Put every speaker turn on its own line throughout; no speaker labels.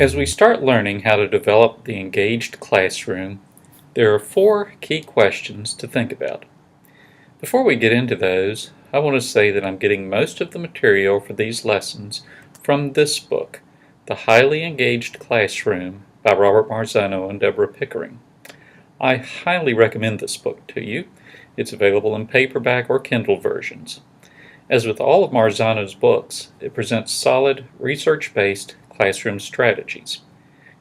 As we start learning how to develop the engaged classroom, there are 4 key questions to think about. Before we get into those, I want to say that I'm getting most of the material for these lessons from this book, The Highly Engaged Classroom by Robert Marzano and Deborah Pickering. I highly recommend this book to you. It's available in paperback or Kindle versions. As with all of Marzano's books, it presents solid, research-based classroom strategies.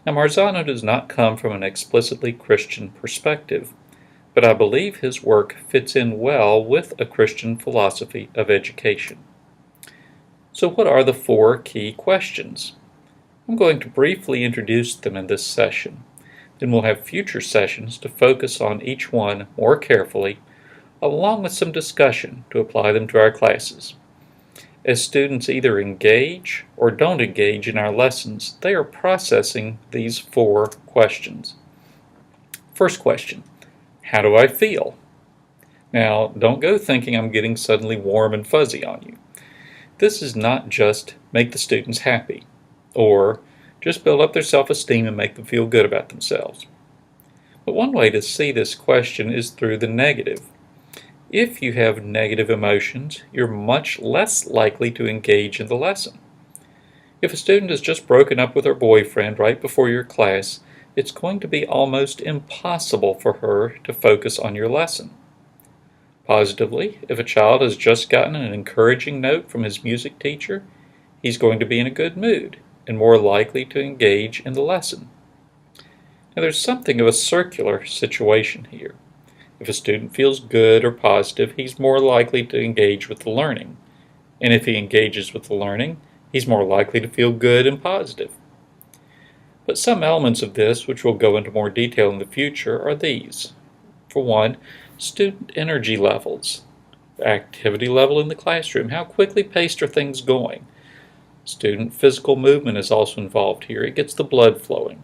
Now, Marzano does not come from an explicitly Christian perspective, but I believe his work fits in well with a Christian philosophy of education. So what are the 4 key questions? I'm going to briefly introduce them in this session. Then we'll have future sessions to focus on each one more carefully, along with some discussion to apply them to our classes. As students either engage or don't engage in our lessons, they are processing these 4 questions. First question, how do I feel? Now, don't go thinking I'm getting suddenly warm and fuzzy on you. This is not just make the students happy, or just build up their self-esteem and make them feel good about themselves. But one way to see this question is through the negative. If you have negative emotions, you're much less likely to engage in the lesson. If a student has just broken up with her boyfriend right before your class, it's going to be almost impossible for her to focus on your lesson. Positively, if a child has just gotten an encouraging note from his music teacher, he's going to be in a good mood and more likely to engage in the lesson. Now, there's something of a circular situation here. If a student feels good or positive, he's more likely to engage with the learning. And if he engages with the learning, he's more likely to feel good and positive. But some elements of this, which we'll go into more detail in the future, are these. For one, student energy levels. The activity level in the classroom. How quickly paced are things going? Student physical movement is also involved here. It gets the blood flowing.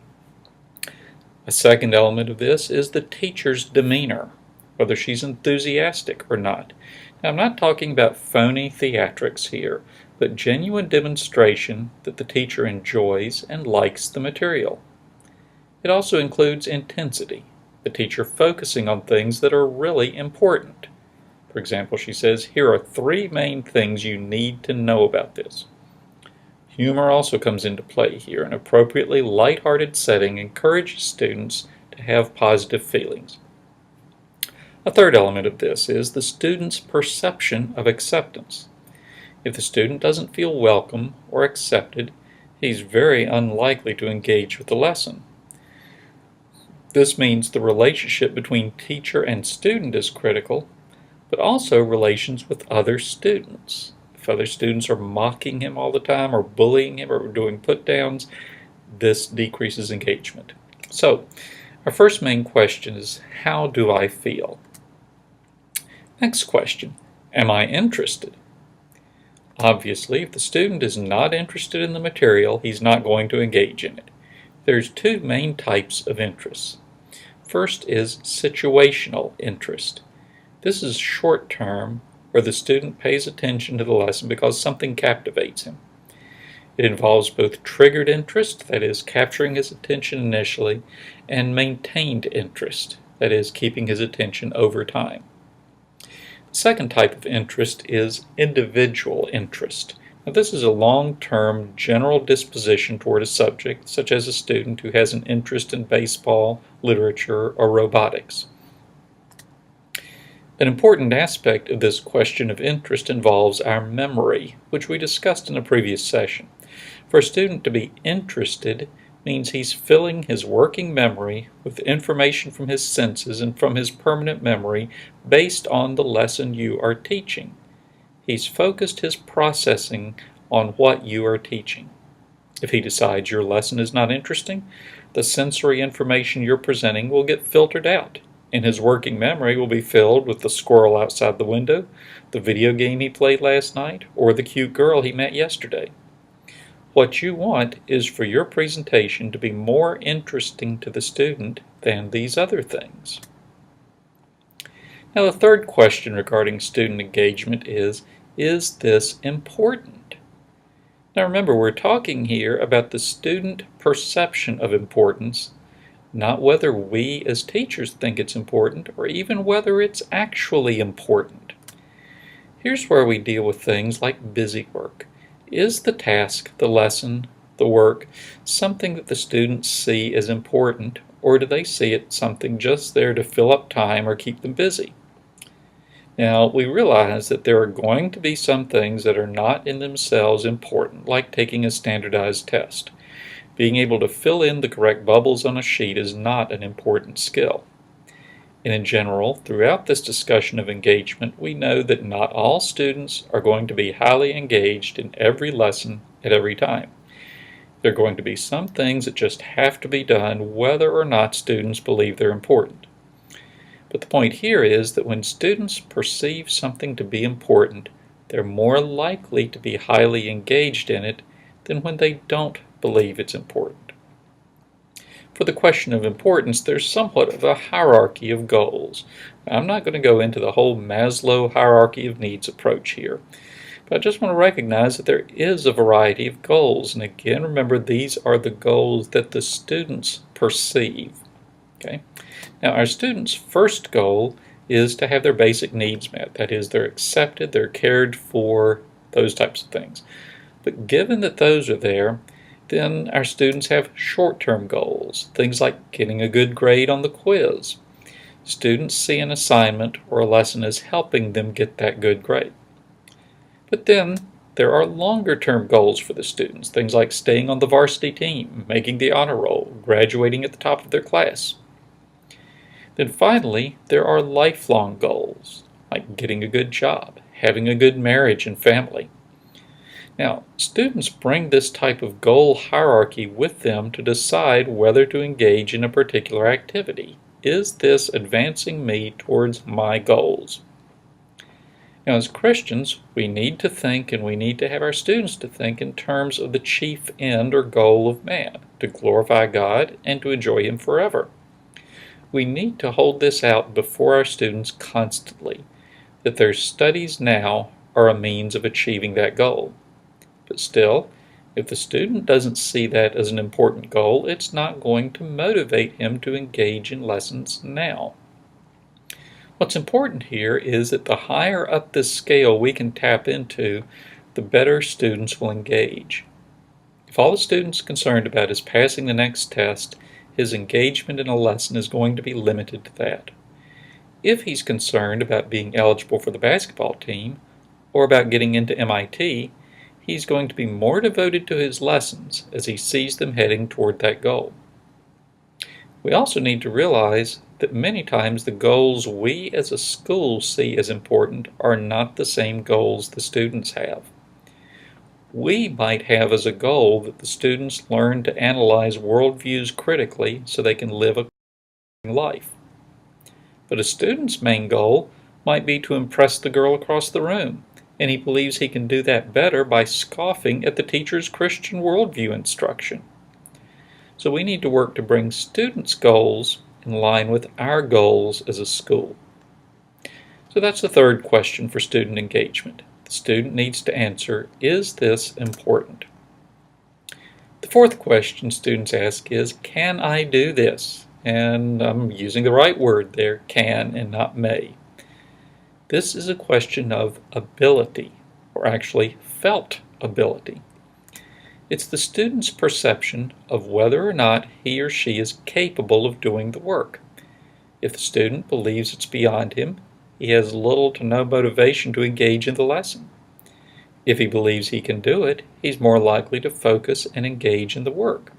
A second element of this is the teacher's demeanor, whether she's enthusiastic or not. Now, I'm not talking about phony theatrics here, but genuine demonstration that the teacher enjoys and likes the material. It also includes intensity, the teacher focusing on things that are really important. For example, she says, here are 3 main things you need to know about this. Humor also comes into play here. An appropriately lighthearted setting encourages students to have positive feelings. A third element of this is the student's perception of acceptance. If the student doesn't feel welcome or accepted, he's very unlikely to engage with the lesson. This means the relationship between teacher and student is critical, but also relations with other students. If other students are mocking him all the time or bullying him or doing put-downs, this decreases engagement. So, our first main question is, how do I feel? Next question, am I interested? Obviously, if the student is not interested in the material, he's not going to engage in it. There's 2 main types of interests. First is situational interest. This is short-term, where the student pays attention to the lesson because something captivates him. It involves both triggered interest, that is, capturing his attention initially, and maintained interest, that is, keeping his attention over time. The second type of interest is individual interest. Now, this is a long-term general disposition toward a subject, such as a student who has an interest in baseball, literature, or robotics. An important aspect of this question of interest involves our memory, which we discussed in a previous session. For a student to be interested means he's filling his working memory with information from his senses and from his permanent memory based on the lesson you are teaching. He's focused his processing on what you are teaching. If he decides your lesson is not interesting, the sensory information you're presenting will get filtered out, and his working memory will be filled with the squirrel outside the window, the video game he played last night, or the cute girl he met yesterday. What you want is for your presentation to be more interesting to the student than these other things. Now, the third question regarding student engagement is this important? Now remember, we're talking here about the student perception of importance, not whether we as teachers think it's important or even whether it's actually important. Here's where we deal with things like busy work. Is the task, the lesson, the work, something that the students see as important, or do they see it something just there to fill up time or keep them busy? Now, we realize that there are going to be some things that are not in themselves important, like taking a standardized test. Being able to fill in the correct bubbles on a sheet is not an important skill. And in general, throughout this discussion of engagement, we know that not all students are going to be highly engaged in every lesson at every time. There are going to be some things that just have to be done whether or not students believe they're important. But the point here is that when students perceive something to be important, they're more likely to be highly engaged in it than when they don't believe it's important. For the question of importance, there's somewhat of a hierarchy of goals. I'm not going to go into the whole Maslow hierarchy of needs approach here, but I just want to recognize that there is a variety of goals. And again, remember, these are the goals that the students perceive. Okay? Now, our students' first goal is to have their basic needs met. That is, they're accepted, they're cared for, those types of things. But given that those are there, then our students have short-term goals, things like getting a good grade on the quiz. Students see an assignment or a lesson as helping them get that good grade. But then there are longer-term goals for the students, things like staying on the varsity team, making the honor roll, graduating at the top of their class. Then finally, there are lifelong goals, like getting a good job, having a good marriage and family. Now, students bring this type of goal hierarchy with them to decide whether to engage in a particular activity. Is this advancing me towards my goals? Now, as Christians, we need to think, and we need to have our students to think in terms of the chief end or goal of man, to glorify God and to enjoy Him forever. We need to hold this out before our students constantly, that their studies now are a means of achieving that goal. But still, if the student doesn't see that as an important goal, it's not going to motivate him to engage in lessons now. What's important here is that the higher up this scale we can tap into, the better students will engage. If all the student's concerned about is passing the next test, his engagement in a lesson is going to be limited to that. If he's concerned about being eligible for the basketball team, or about getting into MIT, he's going to be more devoted to his lessons as he sees them heading toward that goal. We also need to realize that many times the goals we as a school see as important are not the same goals the students have. We might have as a goal that the students learn to analyze worldviews critically so they can live a life. But a student's main goal might be to impress the girl across the room, and he believes he can do that better by scoffing at the teacher's Christian worldview instruction. So we need to work to bring students' goals in line with our goals as a school. So that's the third question for student engagement. The student needs to answer, is this important? The fourth question students ask is, can I do this? And I'm using the right word there, can and not may. This is a question of ability, or actually felt ability. It's the student's perception of whether or not he or she is capable of doing the work. If the student believes it's beyond him, he has little to no motivation to engage in the lesson. If he believes he can do it, he's more likely to focus and engage in the work.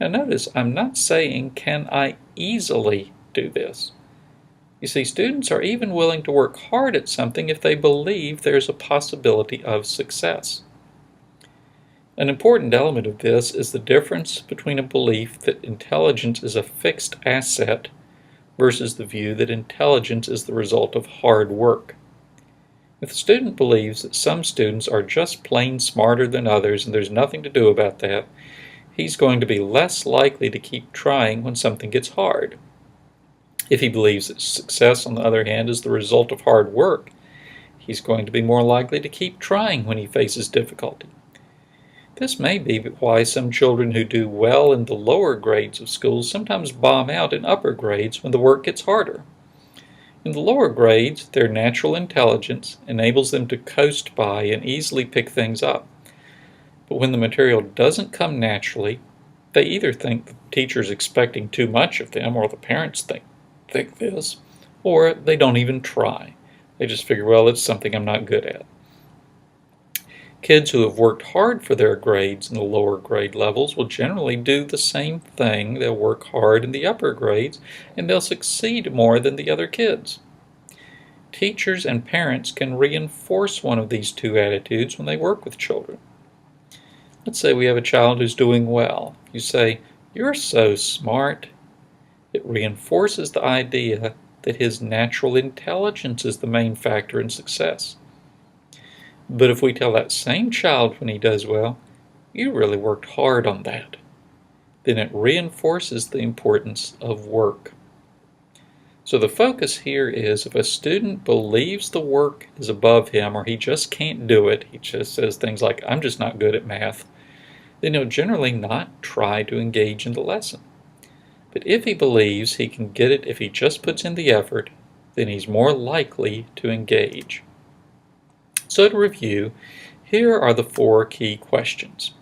Now notice, I'm not saying, can I easily do this? You see, students are even willing to work hard at something if they believe there's a possibility of success. An important element of this is the difference between a belief that intelligence is a fixed asset versus the view that intelligence is the result of hard work. If the student believes that some students are just plain smarter than others and there's nothing to do about that, he's going to be less likely to keep trying when something gets hard. If he believes that success, on the other hand, is the result of hard work, he's going to be more likely to keep trying when he faces difficulty. This may be why some children who do well in the lower grades of school sometimes bomb out in upper grades when the work gets harder. In the lower grades, their natural intelligence enables them to coast by and easily pick things up. But when the material doesn't come naturally, they either think the teacher's expecting too much of them, or the parents think this, or they don't even try. They just figure, well, it's something I'm not good at. Kids who have worked hard for their grades in the lower grade levels will generally do the same thing. They'll work hard in the upper grades, and they'll succeed more than the other kids. Teachers and parents can reinforce one of these two attitudes when they work with children. Let's say we have a child who's doing well. You say, "You're so smart." It reinforces the idea that his natural intelligence is the main factor in success. But if we tell that same child when he does well, "You really worked hard on that," then it reinforces the importance of work. So the focus here is, if a student believes the work is above him or he just can't do it, he just says things like, "I'm just not good at math," then he'll generally not try to engage in the lesson. But if he believes he can get it if he just puts in the effort, then he's more likely to engage. So to review, here are the 4 key questions.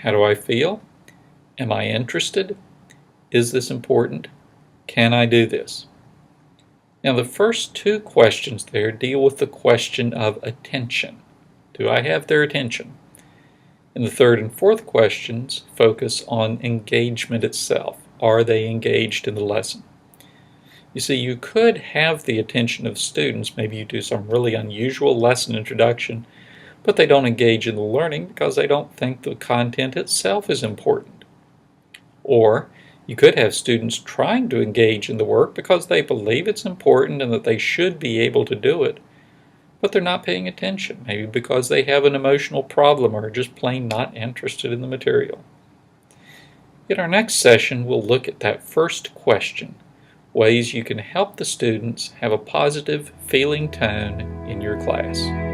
How do I feel? Am I interested? Is this important? Can I do this? Now the first 2 questions there deal with the question of attention. Do I have their attention? And the 3rd and 4th questions focus on engagement itself. Are they engaged in the lesson? You see, you could have the attention of students. Maybe you do some really unusual lesson introduction, but they don't engage in the learning because they don't think the content itself is important. Or you could have students trying to engage in the work because they believe it's important and that they should be able to do it, but they're not paying attention, maybe because they have an emotional problem or are just plain not interested in the material. In our next session, we'll look at that first question, ways you can help the students have a positive feeling tone in your class.